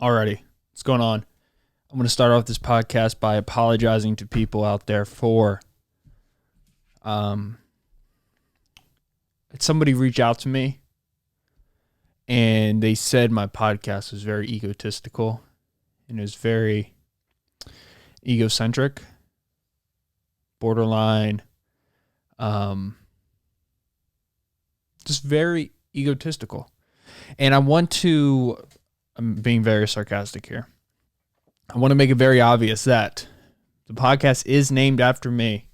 Alrighty, what's going on? I'm going to start off this podcast by apologizing to people out there for somebody reached out to me and they said my podcast was very egotistical and it was very egocentric, borderline, just very egotistical. And I'm being very sarcastic here. I want to make it very obvious that the podcast is named after me.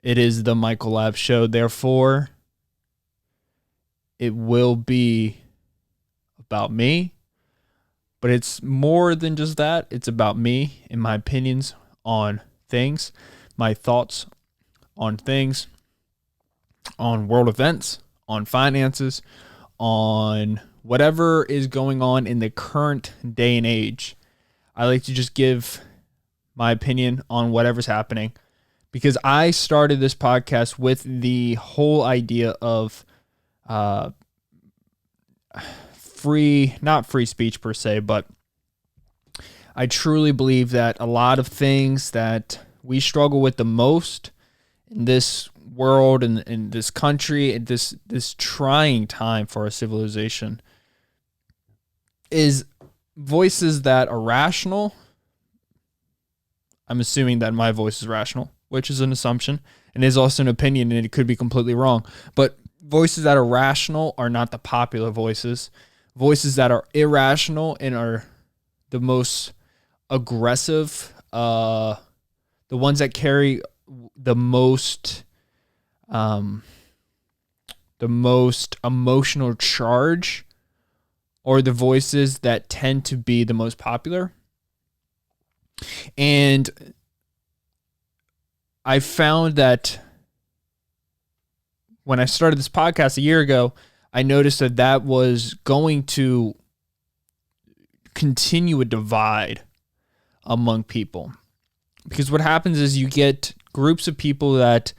It is the Michael Lab Show. Therefore, it will be about me. But it's more than just that. It's about me and my opinions on things, my thoughts on things, on world events, on finances, on whatever is going on in the current day and age. I like to just give my opinion on whatever's happening because I started this podcast with the whole idea of not free speech per se, but I truly believe that a lot of things that we struggle with the most in this world and in this country, at this trying time for our civilization, is voices that are rational. I'm assuming that my voice is rational, which is an assumption and is also an opinion, and it could be completely wrong. But voices that are rational are not the popular voices. Voices that are irrational and are the most aggressive, the ones that carry the most emotional charge, or the voices that tend to be the most popular. And I found that when I started this podcast a year ago, I noticed that was going to continue a divide among people. Because what happens is you get groups of people that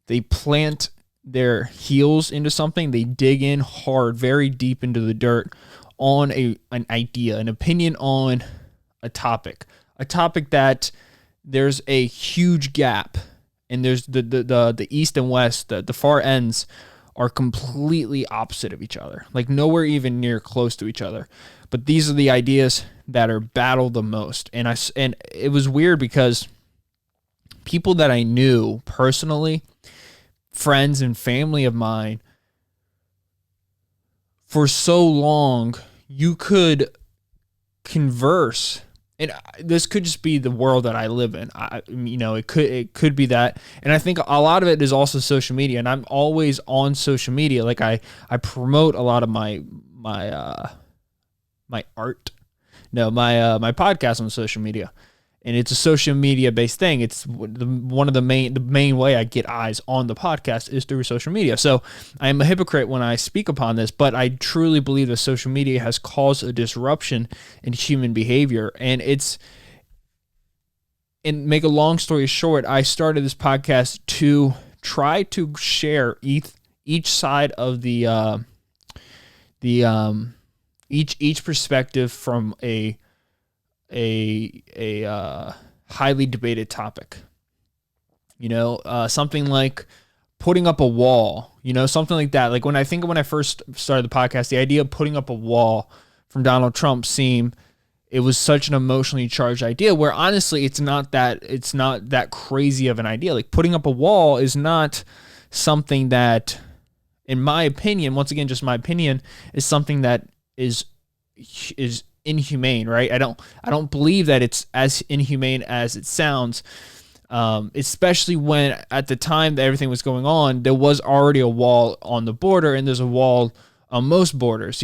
they plant their heels into something, they dig in hard, very deep into the dirt on an idea, an opinion on a topic that there's a huge gap, and there's the east and west, the far ends are completely opposite of each other, like nowhere even near close to each other. But these are the ideas that are battled the most, and it was weird because people that I knew personally, friends and family of mine, for so long, you could converse, and this could just be the world that I live in. It could be that, and I think a lot of it is also social media. And I'm always on social media. Like I promote a lot of my podcast on social media. And it's a social media based thing. It's the main way I get eyes on the podcast is through social media. So I am a hypocrite when I speak upon this, but I truly believe that social media has caused a disruption in human behavior. And make a long story short, I started this podcast to try to share each side of each perspective from a highly debated topic. Something like putting up a wall, something like that. Like when I first started the podcast, the idea of putting up a wall from Donald Trump it was such an emotionally charged idea, where honestly it's not that crazy of an idea. Like putting up a wall is not something that, in my opinion, once again, just my opinion, is something that is inhumane, right? I don't believe that it's as inhumane as it sounds, especially when at the time that everything was going on, there was already a wall on the border, and there's a wall on most borders,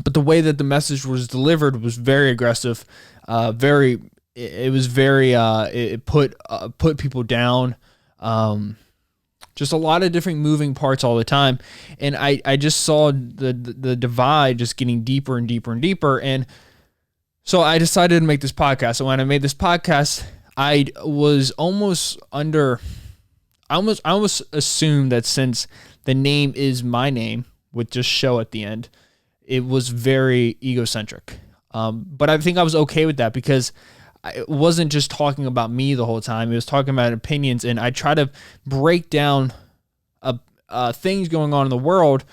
but the way that the message was delivered was very aggressive, it put people down, just a lot of different moving parts all the time. And I just saw the divide just getting deeper and deeper and deeper. And so I decided to make this podcast. So when I made this podcast, I almost assumed that since the name is my name, with just show at the end, it was very egocentric. But I think I was okay with that because it wasn't just talking about me the whole time. It was talking about opinions, and I try to break down things going on in the world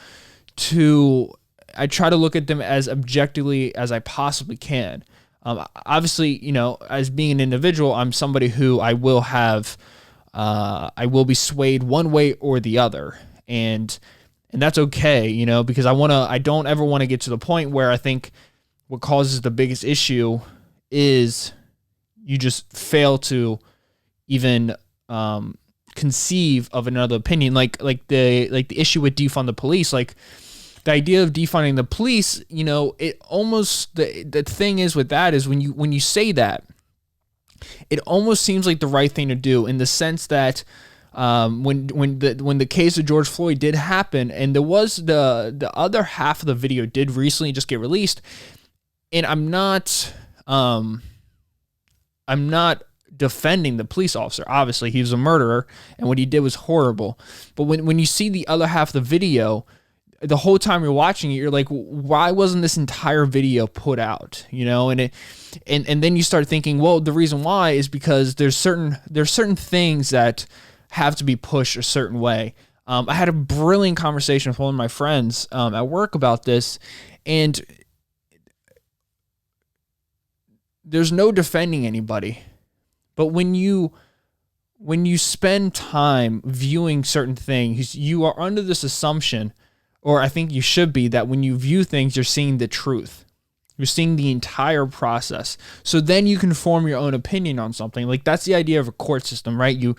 I try to look at them as objectively as I possibly can. Obviously, as being an individual, I'm somebody who I will be swayed one way or the other. And that's okay, because I don't ever want to get to the point where I think what causes the biggest issue is you just fail to even conceive of another opinion. Like the issue with defund the police, like the idea of defunding the police, it almost, the thing is with that is when you say that, it almost seems like the right thing to do, in the sense that when the case of George Floyd did happen, and there was the other half of the video did recently just get released, and I'm not defending the police officer. Obviously, he was a murderer, and what he did was horrible. But when you see the other half of the video, the whole time you're watching it, you're like, why wasn't this entire video put out? And then you start thinking, well, the reason why is because there's certain things that have to be pushed a certain way. I had a brilliant conversation with one of my friends at work about this, and there's no defending anybody. But when you spend time viewing certain things, you are under this assumption, or I think you should be, that when you view things, you're seeing the truth. You're seeing the entire process. So then you can form your own opinion on something. Like, that's the idea of a court system, right? You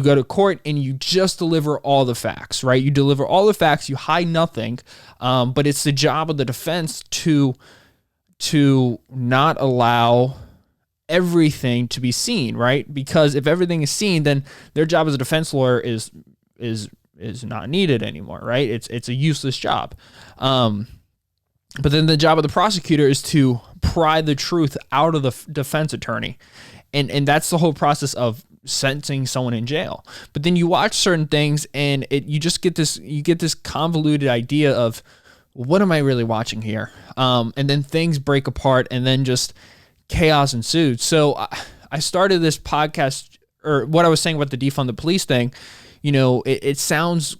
go to court and you just deliver all the facts, right? You deliver all the facts, you hide nothing. But it's the job of the defense to not allow everything to be seen, right? Because if everything is seen, then their job as a defense lawyer is not needed anymore, right? It's a useless job. But then the job of the prosecutor is to pry the truth out of the defense attorney. And that's the whole process of sentencing someone in jail. But then you watch certain things and you get this convoluted idea of, what am I really watching here? And then things break apart, and then just chaos ensued. So I started this podcast, or what I was saying about the defund the police thing. It sounds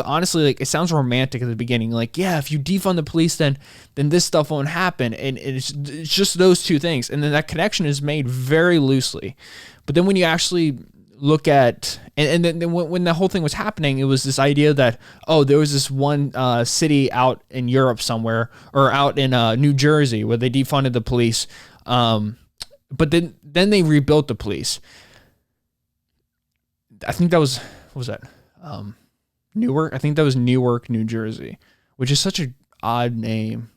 honestly like, it sounds romantic at the beginning. Like, yeah, if you defund the police, then this stuff won't happen. And it's just those two things. And then that connection is made very loosely. But then when you actually look at, and then when the whole thing was happening, it was this idea that, there was this one city out in Europe somewhere, or out in New Jersey, where they defunded the police. But then they rebuilt the police. I think that was, what was that? Newark? I think that was Newark, New Jersey, which is such an odd name.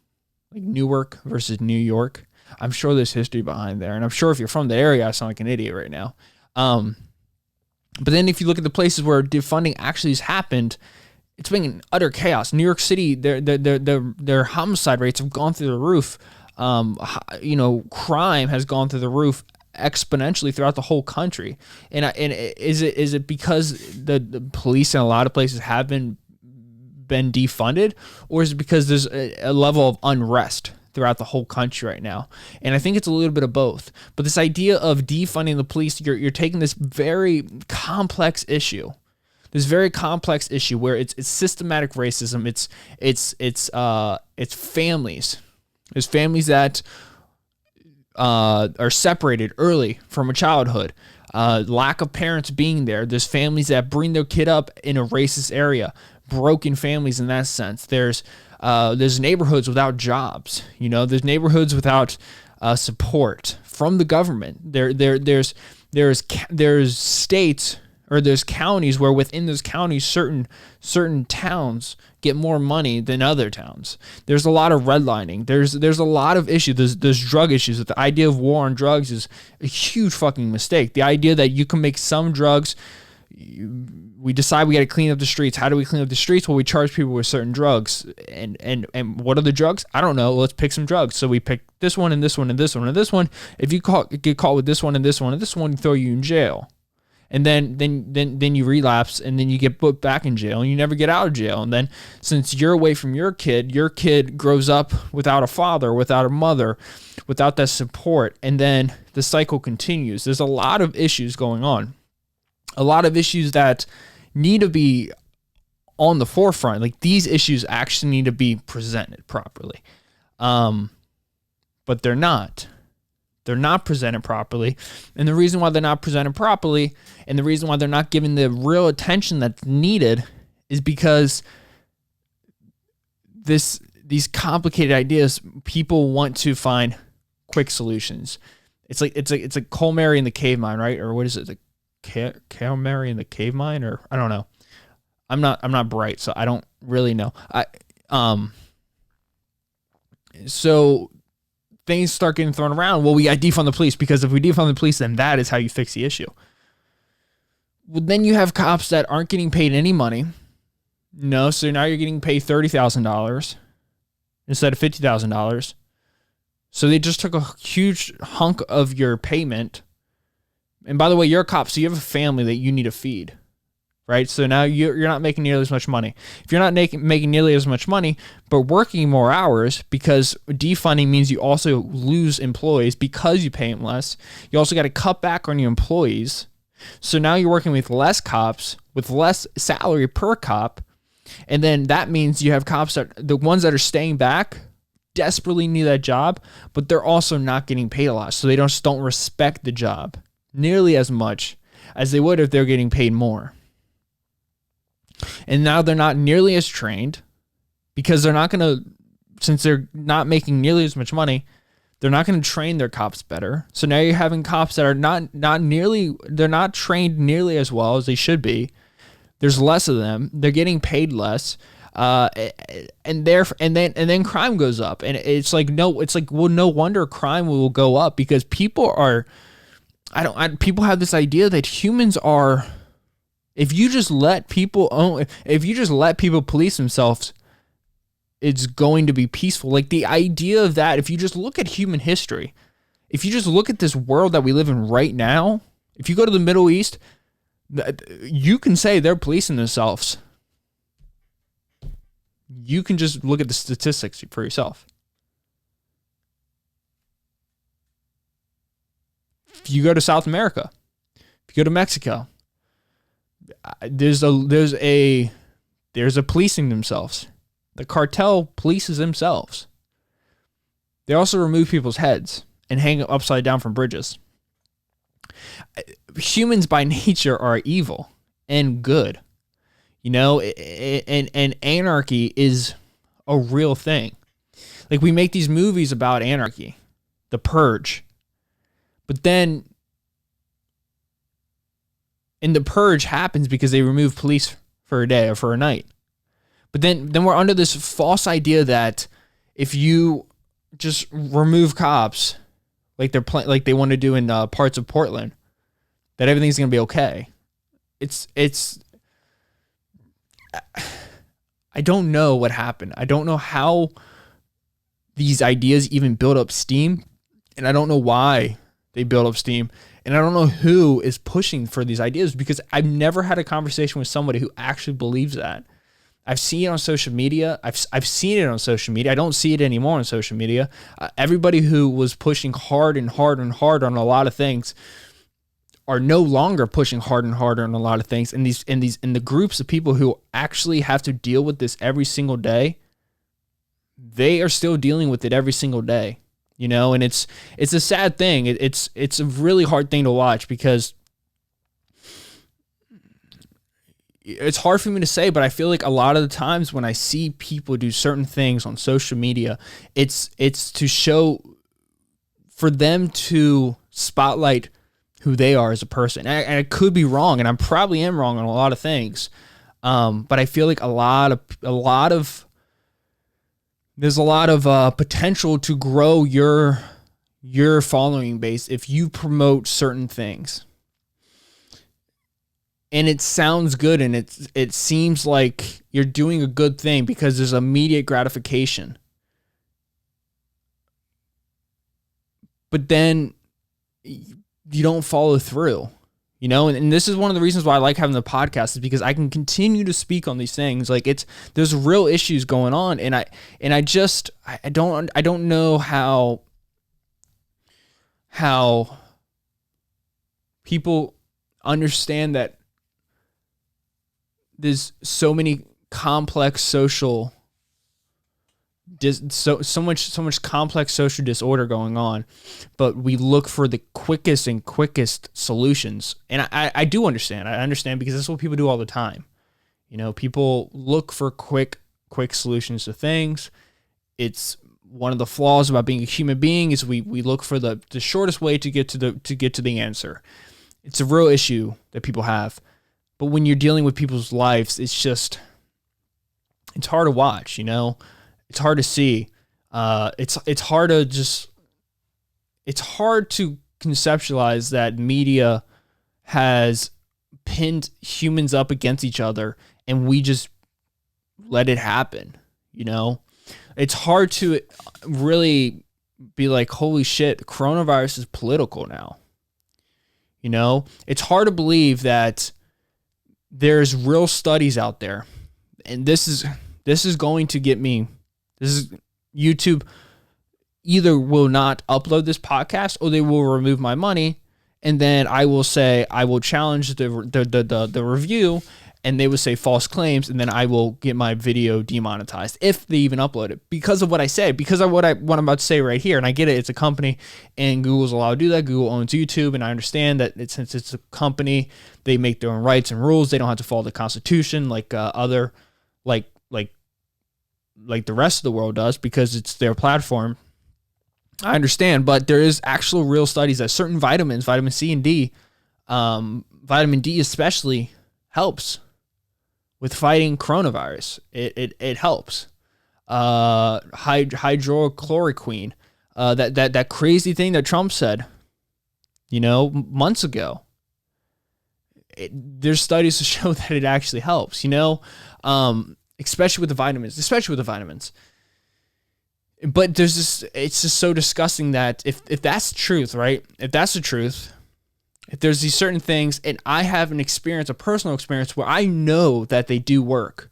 Like Newark versus New York. I'm sure there's history behind there. And I'm sure if you're from the area, I sound like an idiot right now. But then if you look at the places where defunding actually has happened, it's been in utter chaos. New York City, their homicide rates have gone through the roof. Crime has gone through the roof exponentially throughout the whole country. And is it because the police in a lot of places have been defunded, or is it because there's a level of unrest throughout the whole country right now? And I think it's a little bit of both. But this idea of defunding the police, you're taking this very complex issue. This very complex issue where it's systematic racism. It's families. There's families that are separated early from a childhood. Lack of parents being there. There's families that bring their kid up in a racist area. Broken families in that sense. There's neighborhoods without jobs. There's neighborhoods without support from the government. There's states, or there's counties where within those counties certain towns get more money than other towns. There's a lot of redlining. There's a lot of issues. There's drug issues. The idea of war on drugs is a huge fucking mistake. The idea that you can make some drugs, we decide we got to clean up the streets. How do we clean up the streets? Well, we charge people with certain drugs. And what are the drugs? I don't know. Let's pick some drugs. So we pick this one and this one and this one and this one. If you get caught with this one and this one and this one, throw you in jail. And then you relapse, and then you get put back in jail, and you never get out of jail. And then since you're away from your kid grows up without a father, without a mother, without that support, and then the cycle continues. There's a lot of issues going on, a lot of issues that need to be on the forefront. Like, these issues actually need to be presented properly, but they're not. They're not presented properly. And the reason why they're not presented properly, and the reason why they're not given the real attention that's needed, is because these complicated ideas, people want to find quick solutions. It's like Cole Mary in the cave mine, right? Or what is it? The Cole Mary in the cave mine, or I don't know. I'm not bright, so I don't really know. So things start getting thrown around. Well, we got to defund the police, because if we defund the police, then that is how you fix the issue. Well, then you have cops that aren't getting paid any money. No, so now you're getting paid $30,000 instead of $50,000. So they just took a huge hunk of your payment. And by the way, you're a cop, so you have a family that you need to feed, right? So now you're not making nearly as much money. If you're not making nearly as much money, but working more hours, because defunding means you also lose employees because you pay them less. You also got to cut back on your employees. So now you're working with less cops, with less salary per cop. And then that means you have cops that, the ones that are staying back, desperately need that job, but they're also not getting paid a lot. So they don't respect the job nearly as much as they would if they're getting paid more. And now they're not nearly as trained, because they're not going to, since they're not making nearly as much money, they're not going to train their cops better. So now you're having cops that are they're not trained nearly as well as they should be. There's less of them. They're getting paid less. And then crime goes up. And no wonder crime will go up, because people have this idea that humans are, if you just let people police themselves, it's going to be peaceful. Like, the idea of that, if you just look at human history, if you just look at this world that we live in right now, if you go to the Middle East, you can say they're policing themselves. You can just look at the statistics for yourself. If you go to South America, if you go to Mexico, there's a policing themselves. The cartel polices themselves. They also remove people's heads and hang them upside down from bridges. Humans by nature are evil and good, and anarchy is a real thing. Like, we make these movies about anarchy, The Purge, but then, and The Purge happens because they remove police for a day or for a night. But then we're under this false idea that if you just remove cops, like they want to do in parts of Portland, that everything's gonna be okay. I don't know what happened. I don't know how these ideas even build up steam, and I don't know why they build up steam, and I don't know who is pushing for these ideas, because I've never had a conversation with somebody who actually believes that. I've seen it on social media. I've seen it on social media. I don't see it anymore on social media. Everybody who was pushing hard and hard and hard on a lot of things are no longer pushing hard and harder on a lot of things. And the groups of people who actually have to deal with this every single day, they are still dealing with it every single day. And it's a sad thing. It's a really hard thing to watch, because it's hard for me to say, but I feel like a lot of the times when I see people do certain things on social media, it's to show, for them to spotlight who they are as a person. And I could be wrong, and I probably am wrong on a lot of things. But I feel like there's a lot of potential to grow your following base if you promote certain things. And it sounds good, and it seems like you're doing a good thing because there's immediate gratification. But then you don't follow through. And this is one of the reasons why I like having the podcast, is because I can continue to speak on these things. Like, there's real issues going on. And I don't know how people understand that there's so many complex social so much complex social disorder going on, but we look for the quickest solutions. And I do understand. I understand, because that's what people do all the time. People look for quick solutions to things. It's one of the flaws about being a human being, is we look for the shortest way to get to the answer. It's a real issue that people have. But when you're dealing with people's lives, it's hard to watch, It's hard to see. It's hard to conceptualize that media has pinned humans up against each other and we just let it happen, It's hard to really be like, holy shit, coronavirus is political now. It's hard to believe that there's real studies out there. And this is going to get me. YouTube either will not upload this podcast, or they will remove my money, and then I will say I will challenge the review, and they will say false claims, and then I will get my video demonetized if they even upload it, because of what I say, because of what I'm about to say right here. And I get it, it's a company, and Google's allowed to do that. Google owns YouTube, and I understand that since it's a company, they make their own rights and rules. They don't have to follow the Constitution like like the rest of the world does, because it's their platform. I understand, but there is actual real studies that certain vitamins, vitamin C and D, vitamin D especially, helps with fighting coronavirus. It helps. Hydrochloroquine, that crazy thing that Trump said, months ago. There's studies to show that it actually helps, especially with the vitamins. But it's just so disgusting that if that's the truth, right? If that's the truth, if there's these certain things, and I have a personal experience where I know that they do work.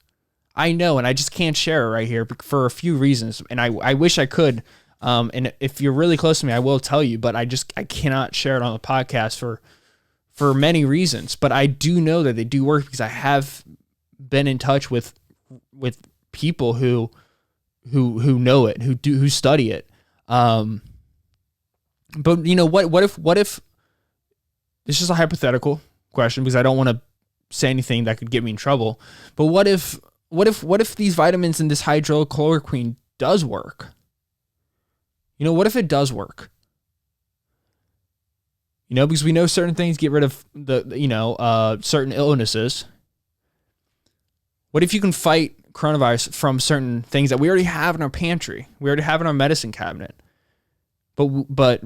I know, and I just can't share it right here for a few reasons. And I wish I could. And if you're really close to me, I will tell you, but I cannot share it on the podcast for many reasons. But I do know that they do work, because I have been in touch with people who know it, who study it. But what if this is a hypothetical question, because I don't want to say anything that could get me in trouble. But what if these vitamins and this hydrochloroquine does work? What if it does work? Because we know certain things get rid of certain illnesses. What if you can fight coronavirus from certain things that we already have in our pantry? We already have in our medicine cabinet. But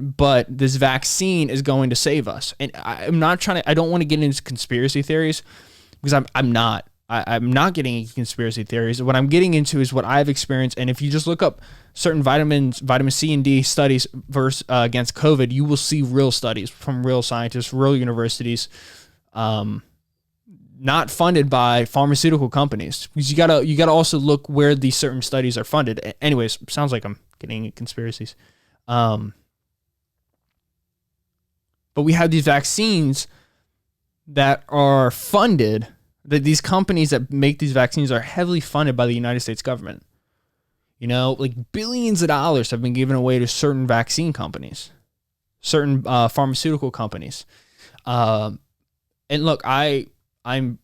this vaccine is going to save us. And I don't want to get into conspiracy theories, because I'm not getting into conspiracy theories. What I'm getting into is what I've experienced. And if you just look up certain vitamin C and D studies against COVID, you will see real studies from real scientists, real universities, not funded by pharmaceutical companies. Because you gotta also look where these certain studies are funded. Anyways, sounds like I'm getting into conspiracies. But we have these vaccines that are funded, that these companies that make these vaccines are heavily funded by the United States government. Like billions of dollars have been given away to certain vaccine companies, certain pharmaceutical companies. And look, I'm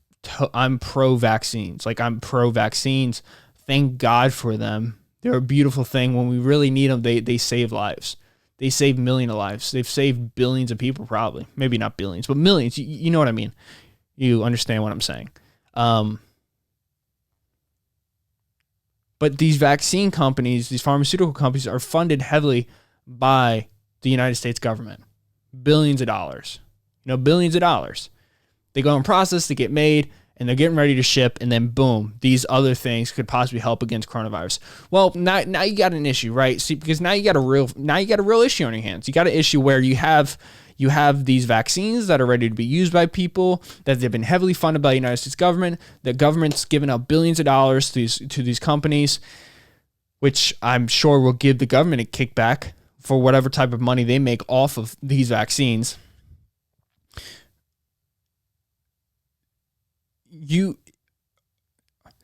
pro vaccines. Like, I'm pro vaccines. Thank God for them. They're a beautiful thing. When we really need them, they save lives. They save millions of lives. They've saved billions of people, probably. Maybe not billions, but millions. You know what I mean? You understand what I'm saying. But these vaccine companies, these pharmaceutical companies, are funded heavily by the United States government. Billions of dollars. Billions of dollars. They go in process, they get made, and they're getting ready to ship, and then boom, these other things could possibly help against coronavirus. Well, now you got an issue, right? See, because now you got a real issue on your hands. You got an issue where you have you have these vaccines that are ready to be used by people, that they've been heavily funded by the United States government. The government's given out billions of dollars to these companies, which I'm sure will give the government a kickback for whatever type of money they make off of these vaccines.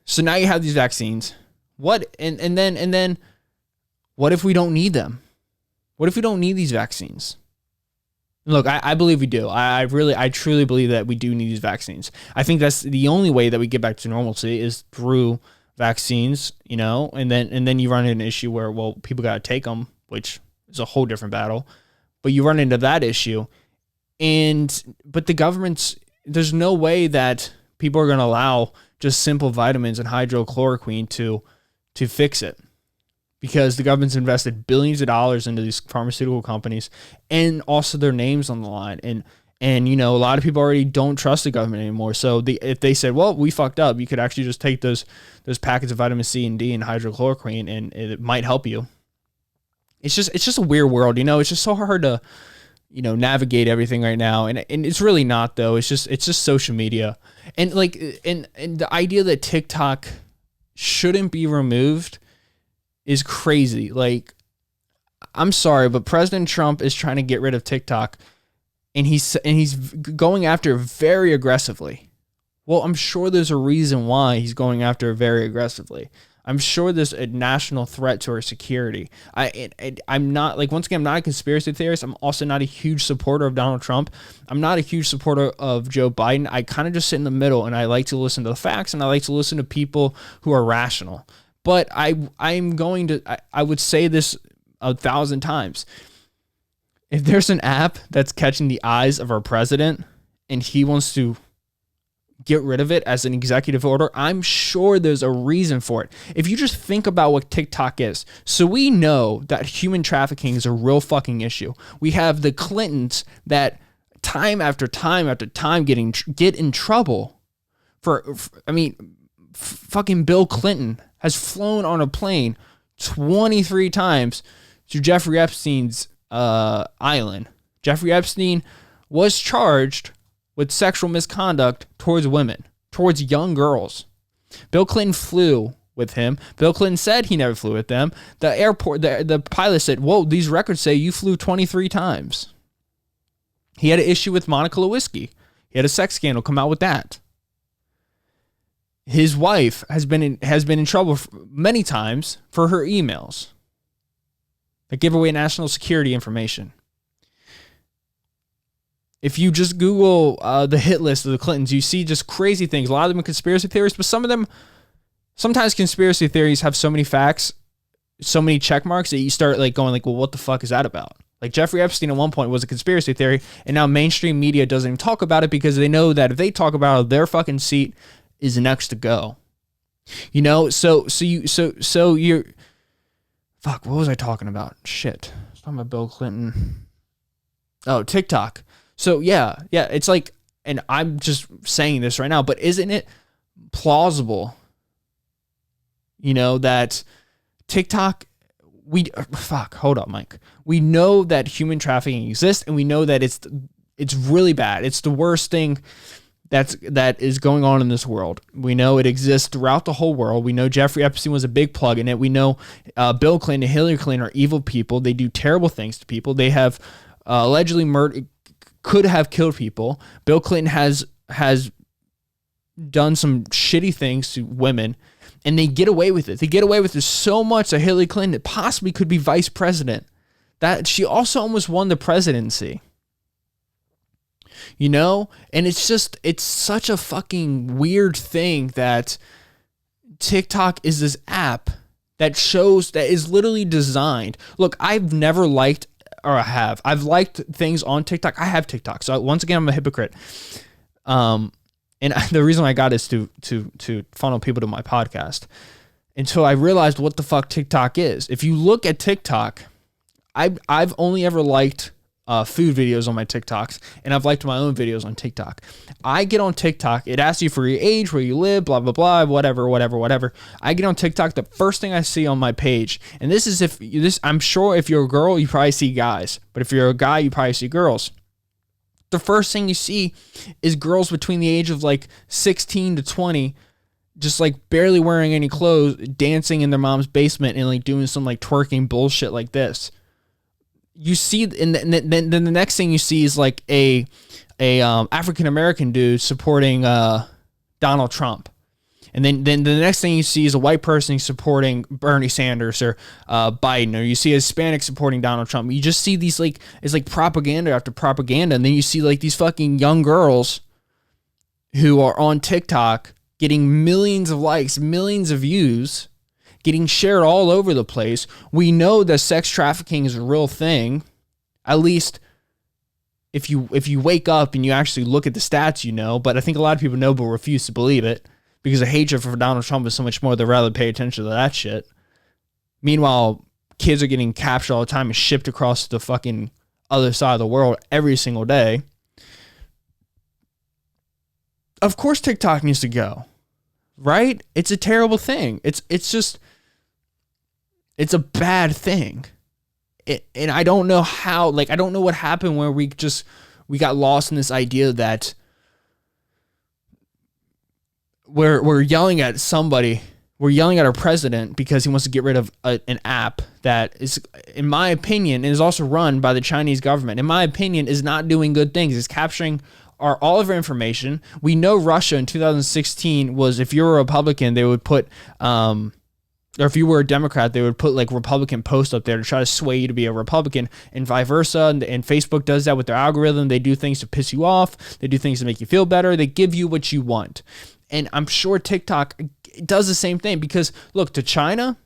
So now you have these vaccines. What and then what if we don't need them? What if we don't need these vaccines? Look, I believe we do. I truly believe that we do need these vaccines. I think that's the only way that we get back to normalcy is through vaccines, and then you run into an issue where, well, people got to take them, which is a whole different battle. But you run into that issue, but the government's, there's no way that people are going to allow just simple vitamins and hydrochloroquine to fix it, because the government's invested billions of dollars into these pharmaceutical companies, and also their names on the line. And a lot of people already don't trust the government anymore. So if they said, well, we fucked up, you could actually just take those packets of vitamin C and D and hydrochloroquine, and it might help you. It's just a weird world, It's just so hard to, navigate everything right now. And it's really not, though. It's just social media. And and the idea that TikTok shouldn't be removed is crazy. Like, I'm sorry, but President Trump is trying to get rid of TikTok, and he's going after it very aggressively. Well, I'm sure there's a reason why he's going after it very aggressively. I'm sure there's a national threat to our security. I'm not, once again, I'm not a conspiracy theorist. I'm also not a huge supporter of Donald Trump. I'm not a huge supporter of Joe Biden. I kind of just sit in the middle, and I like to listen to the facts, and I like to listen to people who are rational. But I would say this 1,000 times. If there's an app that's catching the eyes of our president and he wants to get rid of it as an executive order, I'm sure there's a reason for it. If you just think about what TikTok is. So we know that human trafficking is a real fucking issue. We have the Clintons that time after time after time get in trouble for fucking Bill Clinton has flown on a plane 23 times to Jeffrey Epstein's island. Jeffrey Epstein was charged with sexual misconduct towards women, towards young girls. Bill Clinton flew with him. Bill Clinton said he never flew with them. The airport, the pilot said, whoa, these records say you flew 23 times. He had an issue with Monica Lewinsky. He had a sex scandal come out with that. His wife has been in trouble many times for her emails that give away national security information. If you just Google the hit list of the Clintons, you see just crazy things. A lot of them are conspiracy theories, but some of them, sometimes conspiracy theories have so many facts, so many check marks that you start going well, what the fuck is that about? Like Jeffrey Epstein at one point was a conspiracy theory, and now mainstream media doesn't even talk about it because they know that if they talk about it, their fucking seat is next to go. So you're, fuck, what was I talking about? Shit. I was talking about Bill Clinton. Oh, TikTok. So yeah, it's and I'm just saying this right now, but isn't it plausible, that TikTok, hold up, Mike. We know that human trafficking exists, and we know that it's really bad. It's the worst thing that is going on in this world. We know it exists throughout the whole world. We know Jeffrey Epstein was a big plug in it. We know Bill Clinton and Hillary Clinton are evil people. They do terrible things to people. They have allegedly could have killed people. Bill Clinton has done some shitty things to women, and they get away with it. They get away with it so much that Hillary Clinton possibly could be vice president. That she also almost won the presidency. And it's such a fucking weird thing that TikTok is this app that is literally designed. Look, I've never liked, or I've liked things on TikTok. I have TikTok. So once again, I'm a hypocrite. And the reason I got is to funnel people to my podcast until I realized what the fuck TikTok is. If you look at TikTok, I've only ever liked food videos on my TikToks, and I've liked my own videos on TikTok. I get on TikTok, it asks you for your age, where you live, blah, blah, blah, whatever. I get on TikTok, the first thing I see on my page, and this is I'm sure if you're a girl, you probably see guys, but if you're a guy, you probably see girls. The first thing you see is girls between the age of like 16 to 20, just like barely wearing any clothes, dancing in their mom's basement and like doing some like twerking bullshit like this. You see, and then the next thing you see is like a African American dude supporting Donald Trump. And then the next thing you see is a white person supporting Bernie Sanders or Biden, or you see a Hispanic supporting Donald Trump. You just see these like, it's like propaganda after propaganda. And then you see like these fucking young girls who are on TikTok getting millions of likes, millions of views, getting shared all over the place. We know that sex trafficking is a real thing. At least if you wake up and you actually look at the stats, you know. But I think a lot of people know but refuse to believe it, because the hatred for Donald Trump is so much more, they'd rather pay attention to that shit. Meanwhile, kids are getting captured all the time and shipped across the fucking other side of the world every single day. Of course TikTok needs to go, right? It's a terrible thing. It's a bad thing. And I don't know how, like, I don't know what happened where we got lost in this idea that we're yelling at somebody, we're yelling at our president because he wants to get rid of an app that is, in my opinion, is also run by the Chinese government. In my opinion, is not doing good things. It's capturing all of our information. We know Russia in 2016 was, if you're a Republican, they would put, or if you were a Democrat, they would put like Republican posts up there to try to sway you to be a Republican, and vice versa. And Facebook does that with their algorithm. They do things to piss you off. They do things to make you feel better. They give you what you want. And I'm sure TikTok does the same thing, because look, to China,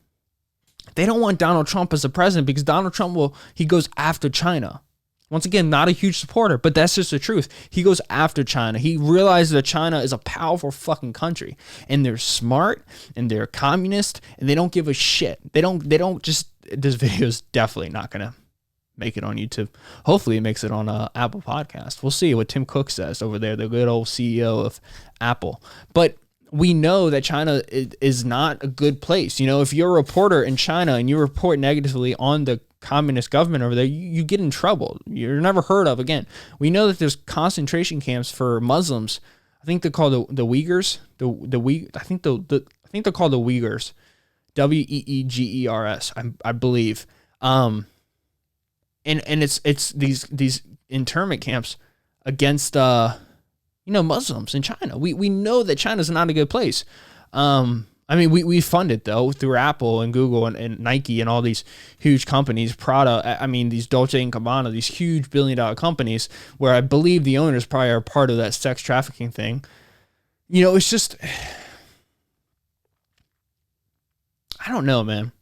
they don't want Donald Trump as a president, because Donald Trump he goes after China. Once again, not a huge supporter, but that's just the truth. He goes after China. He realizes that China is a powerful fucking country, and they're smart, and they're communist, and they don't give a shit. They don't just, this video is definitely not going to make it on YouTube. Hopefully it makes it on Apple Podcast. We'll see what Tim Cook says over there, the good old CEO of Apple. But we know that China is not a good place. You know, if you're a reporter in China and you report negatively on the communist government over there, you get in trouble. You're never heard of again. We know that there's concentration camps for Muslims. I think they're called the Uyghurs. I think they're called the Uyghurs. Weegers, I believe. And it's these internment camps against Muslims in China. We know that China's not a good place. I mean, we fund it though through Apple and Google and Nike and all these huge companies, Prada. I mean, these Dolce and Gabbana, these huge billion-dollar companies where I believe the owners probably are part of that sex trafficking thing. You know, it's just, I don't know, man.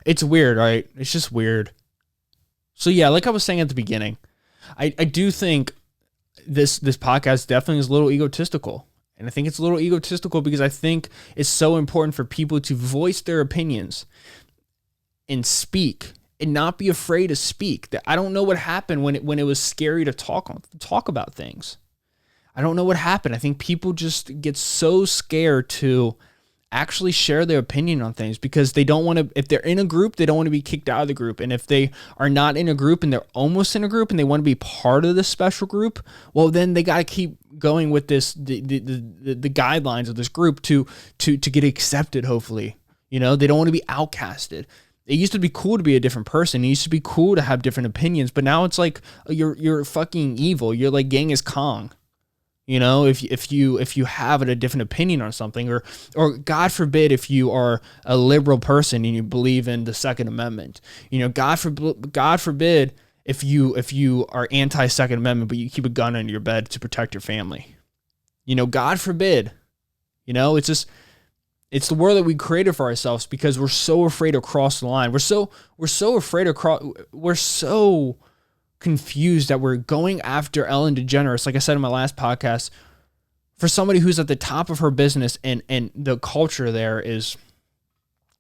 It's weird, right? It's just weird. So yeah, like I was saying at the beginning, I do think this podcast definitely is a little egotistical. And I think it's a little egotistical because I think it's so important for people to voice their opinions and speak and not be afraid to speak. I don't know what happened when it was scary to talk about things. I don't know what happened. I think people just get so scared to actually share their opinion on things because they don't want to, if they're in a group, they don't want to be kicked out of the group. And if they are not in a group and they're almost in a group and they want to be part of this special group, well, then they got to keep going with this, the guidelines of this group to get accepted. Hopefully, you know, they don't want to be outcasted. It used to be cool to be a different person. It used to be cool to have different opinions, but now it's like, you're fucking evil. You're like Genghis Khan. You know, if you have a different opinion on something, or God forbid, if you are a liberal person and you believe in the Second Amendment, you know, God forbid if you are anti-Second Amendment, but you keep a gun under your bed to protect your family, you know, God forbid, you know, it's the world that we created for ourselves because we're so afraid to cross the line. We're so afraid to cross. We're so confused that we're going after Ellen DeGeneres, like I said in my last podcast, for somebody who's at the top of her business and the culture there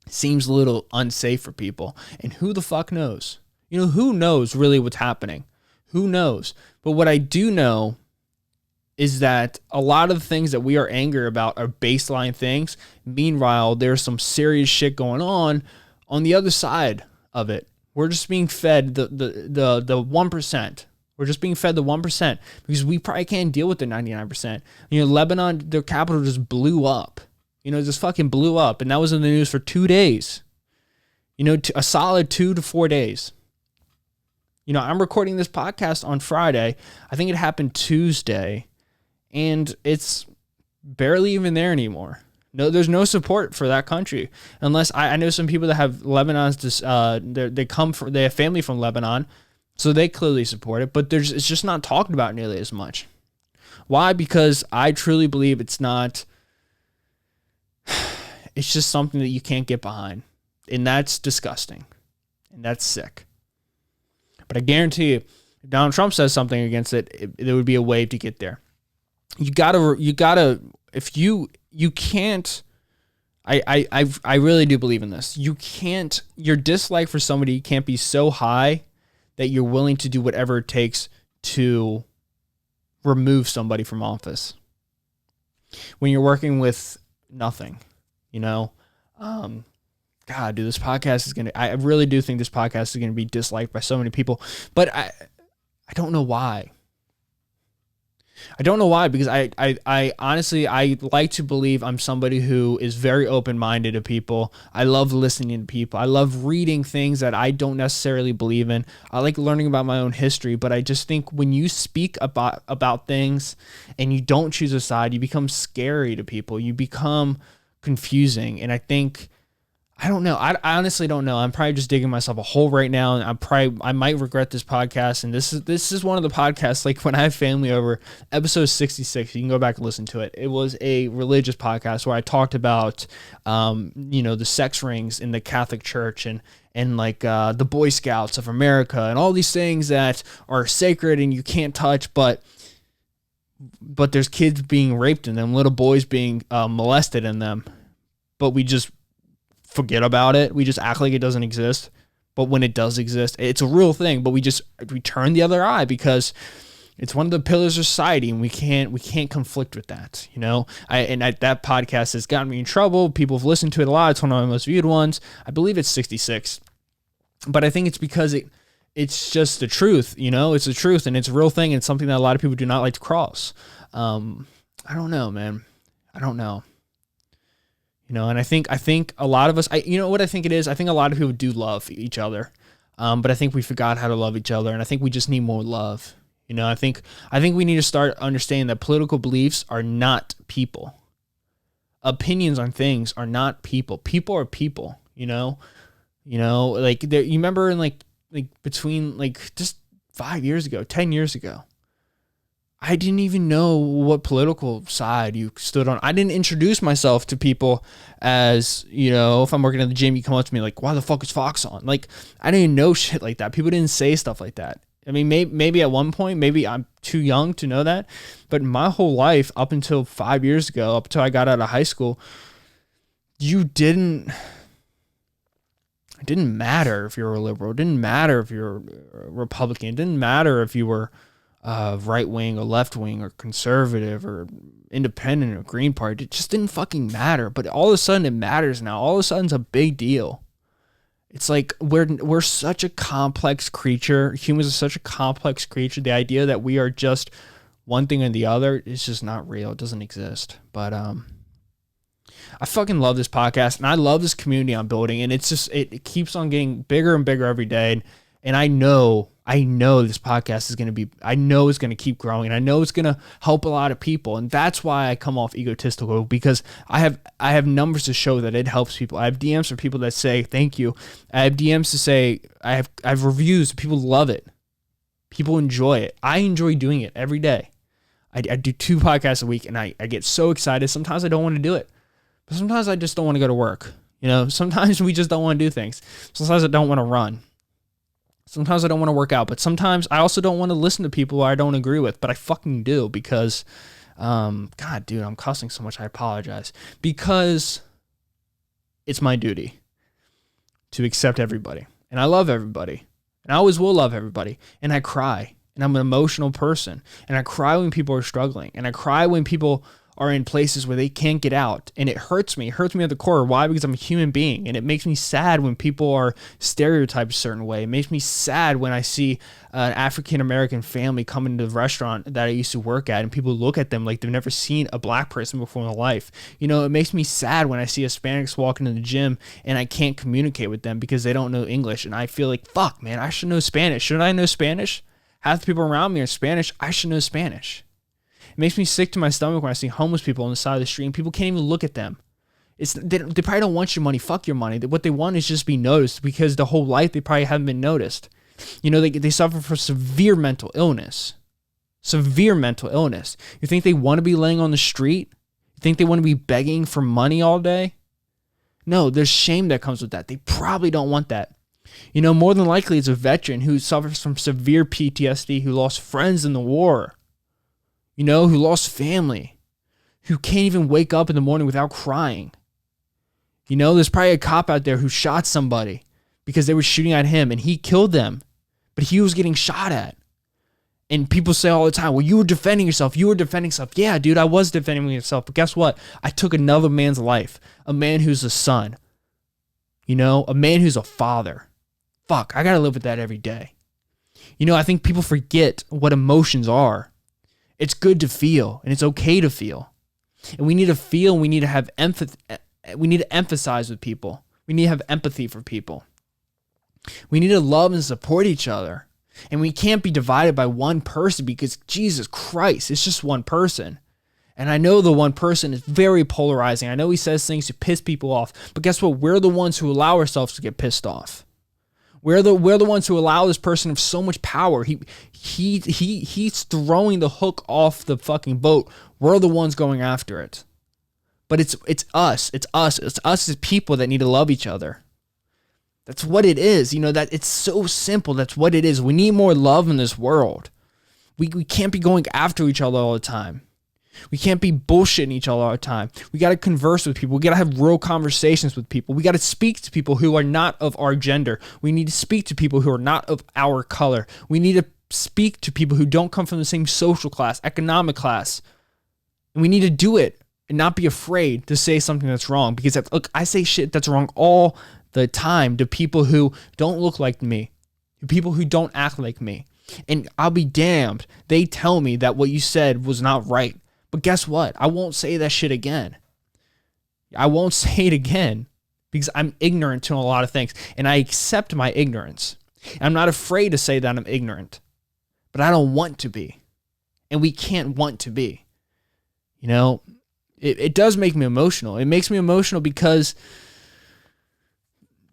seems a little unsafe for people. And who the fuck knows? You know, who knows really what's happening? Who knows? But what I do know is that a lot of the things that we are angry about are baseline things. Meanwhile, there's some serious shit going on the other side of it. We're just being fed the 1%. We're just being fed the 1% because we probably can't deal with the 99%. Lebanon, their capital just blew up. Just fucking blew up. And that was in the news for 2 days. A solid 2 to 4 days. I'm recording this podcast on Friday. I think it happened Tuesday. And it's barely even there anymore. No, there's no support for that country. Unless I know some people that have Lebanon's, they have family from Lebanon. So they clearly support it, but it's just not talked about nearly as much. Why? Because I truly believe it's just something that you can't get behind. And that's disgusting. And that's sick. But I guarantee you, if Donald Trump says something against it, there would be a wave to get there. You gotta, if you can't, I really do believe in this. Your dislike for somebody can't be so high that you're willing to do whatever it takes to remove somebody from office. When you're working with nothing, God, dude, this podcast I really do think this podcast is going to be disliked by so many people, but I don't know why. I don't know why, because I honestly, I like to believe I'm somebody who is very open-minded to people. I love listening to people. I love reading things that I don't necessarily believe in. I like learning about my own history, but I just think when you speak about things and you don't choose a side, you become scary to people. You become confusing. And I don't know. I honestly don't know. I'm probably just digging myself a hole right now, and I might regret this podcast. And this is one of the podcasts, like when I have family over, episode 66. You can go back and listen to it. It was a religious podcast where I talked about, the sex rings in the Catholic Church and like the Boy Scouts of America and all these things that are sacred and you can't touch, but there's kids being raped in them, little boys being molested in them, but we just forget about it. We just act like it doesn't exist. But when it does exist, it's a real thing, but we turn the other eye because it's one of the pillars of society, and we can't conflict with that. That podcast has gotten me in trouble. People have listened to it a lot. It's one of my most viewed ones. I believe it's 66. But I think it's because it's just the truth, it's the truth, and it's a real thing, and it's something that a lot of people do not like to cross. I don't know, man. I don't know. And I think a lot of us, what I think it is? I think a lot of people do love each other. But I think we forgot how to love each other. And I think we just need more love. I think we need to start understanding that political beliefs are not people. Opinions on things are not people. People are people, you remember in between just 5 years ago, 10 years ago, I didn't even know what political side you stood on. I didn't introduce myself to people as, if I'm working at the gym, you come up to me like, why the fuck is Fox on? I didn't even know shit like that. People didn't say stuff like that. I mean, maybe at one point, maybe I'm too young to know that. But my whole life, up until 5 years ago, up until I got out of high school, it didn't matter if you were a liberal. It didn't matter if you're a Republican. It didn't matter if you were right wing or left wing or conservative or independent or Green Party. It just didn't fucking matter. But all of a sudden it matters now. All of a sudden it's a big deal. It's like we're such a complex creature. Humans are such a complex creature. The idea that we are just one thing or the other is just not real. It doesn't exist. But I fucking love this podcast, and I love this community I'm building, and it's just it keeps on getting bigger and bigger every day. And I know this podcast is going to be, I know it's going to keep growing, and I know it's going to help a lot of people. And that's why I come off egotistical, because I have numbers to show that it helps people. I have DMs for people that say, thank you. I have DMs to say, I have reviews. People love it. People enjoy it. I enjoy doing it every day. I do 2 podcasts a week, and I get so excited. Sometimes I don't want to do it, but sometimes I just don't want to go to work. Sometimes we just don't want to do things. Sometimes I don't want to run. Sometimes I don't want to work out, but sometimes I also don't want to listen to people I don't agree with, but I fucking do because, God, dude, I'm cussing so much. I apologize, because it's my duty to accept everybody, and I love everybody, and I always will love everybody. And I cry, and I'm an emotional person, and I cry when people are struggling, and I cry when people are in places where they can't get out. And it hurts me. It hurts me at the core. Why? Because I'm a human being. And it makes me sad when people are stereotyped a certain way. It makes me sad when I see an African-American family come into the restaurant that I used to work at and people look at them like they've never seen a black person before in their life. You know, it makes me sad when I see Hispanics walking in the gym and I can't communicate with them because they don't know English. And I feel like, fuck, man, I should know Spanish. Shouldn't I know Spanish? Half the people around me are Spanish. I should know Spanish. It makes me sick to my stomach when I see homeless people on the side of the street and people can't even look at them. They probably don't want your money. Fuck your money. What they want is just be noticed because the whole life they probably haven't been noticed. You know, they suffer from severe mental illness. Severe mental illness. You think they want to be laying on the street? You think they want to be begging for money all day? No, there's shame that comes with that. They probably don't want that. You know, more than likely it's a veteran who suffers from severe PTSD, who lost friends in the war. You know, who lost family, who can't even wake up in the morning without crying. You know, there's probably a cop out there who shot somebody because they were shooting at him and he killed them, but he was getting shot at. And people say all the time, well, you were defending yourself. You were defending yourself. Yeah, dude, I was defending myself. But guess what? I took another man's life, a man who's a son, you know, a man who's a father. Fuck, I got to live with that every day. You know, I think people forget what emotions are. It's good to feel, and it's okay to feel. And we need to feel, and we need to have empathy. We need to emphasize with people. We need to have empathy for people. We need to love and support each other. And we can't be divided by one person because Jesus Christ, it's just one person. And I know the one person is very polarizing. I know he says things to piss people off, but guess what? We're the ones who allow ourselves to get pissed off. We're the ones who allow this person of so much power. He's throwing the hook off the fucking boat. We're the ones going after it. But it's us. It's us as people that need to love each other. That's what it is. You know, that it's so simple. That's what it is. We need more love in this world. We can't be going after each other all the time. We can't be bullshitting each other all the time. We got to converse with people. We got to have real conversations with people. We got to speak to people who are not of our gender. We need to speak to people who are not of our color. We need to speak to people who don't come from the same social class, economic class. And we need to do it and not be afraid to say something that's wrong. Because, look, I say shit that's wrong all the time to people who don't look like me, to people who don't act like me. And I'll be damned. They tell me that what you said was not right. But guess what? I won't say that shit again. I won't say it again because I'm ignorant to a lot of things. And I accept my ignorance. I'm not afraid to say that I'm ignorant. But I don't want to be. And we can't want to be. You know, it does make me emotional. It makes me emotional because,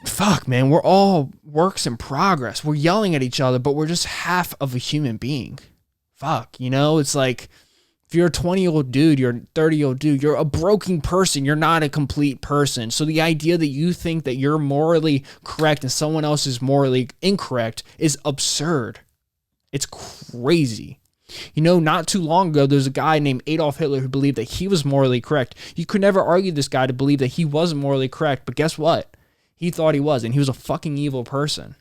fuck, man, we're all works in progress. We're yelling at each other, but we're just half of a human being. Fuck, you know, it's like, if you're a 20-year-old dude, you're a 30-year-old dude, you're a broken person. You're not a complete person. So the idea that you think that you're morally correct and someone else is morally incorrect is absurd. It's crazy. You know, not too long ago, there's a guy named Adolf Hitler who believed that he was morally correct. You could never argue this guy to believe that he wasn't morally correct. But guess what? He thought he was, and he was a fucking evil person.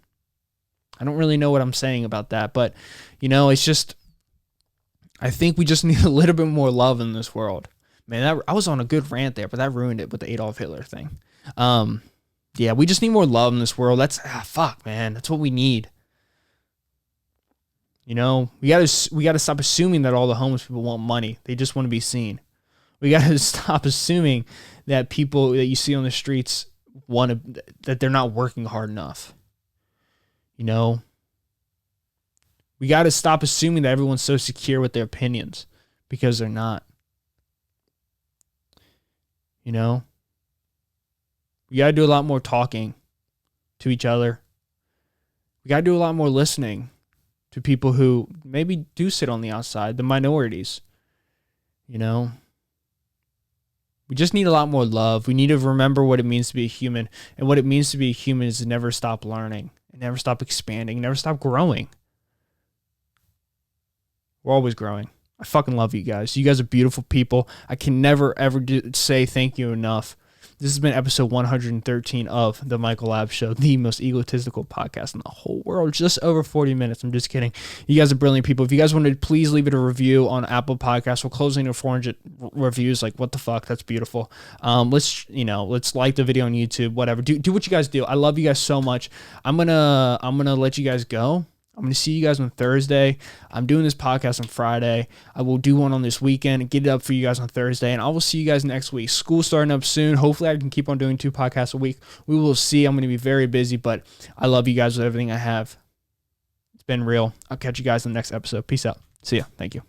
I don't really know what I'm saying about that, but, you know, it's just, I think we just need a little bit more love in this world. Man, I was on a good rant there, but that ruined it with the Adolf Hitler thing. Yeah, we just need more love in this world. Fuck, man. That's what we need. You know, we gotta stop assuming that all the homeless people want money. They just want to be seen. We gotta stop assuming that people that you see on the streets that they're not working hard enough. You know, we got to stop assuming that everyone's so secure with their opinions because they're not. You know, we got to do a lot more talking to each other. We got to do a lot more listening to people who maybe do sit on the outside, the minorities. You know, we just need a lot more love. We need to remember what it means to be a human. And what it means to be a human is to never stop learning, and never stop expanding, never stop growing. We're always growing. I fucking love you guys. You guys are beautiful people. I can never, ever say thank you enough. This has been episode 113 of the Michael Lab Show, the most egotistical podcast in the whole world. Just over 40 minutes. I'm just kidding. You guys are brilliant people. If you guys wanted, please leave it a review on Apple Podcasts. We're closing to 400 reviews. Like, what the fuck? That's beautiful. Let's like the video on YouTube, whatever. Do what you guys do. I love you guys so much. I'm gonna let you guys go. I'm going to see you guys on Thursday. I'm doing this podcast on Friday. I will do one on this weekend and get it up for you guys on Thursday. And I will see you guys next week. School's starting up soon. Hopefully I can keep on doing 2 podcasts a week. We will see. I'm going to be very busy, but I love you guys with everything I have. It's been real. I'll catch you guys in the next episode. Peace out. See ya. Thank you.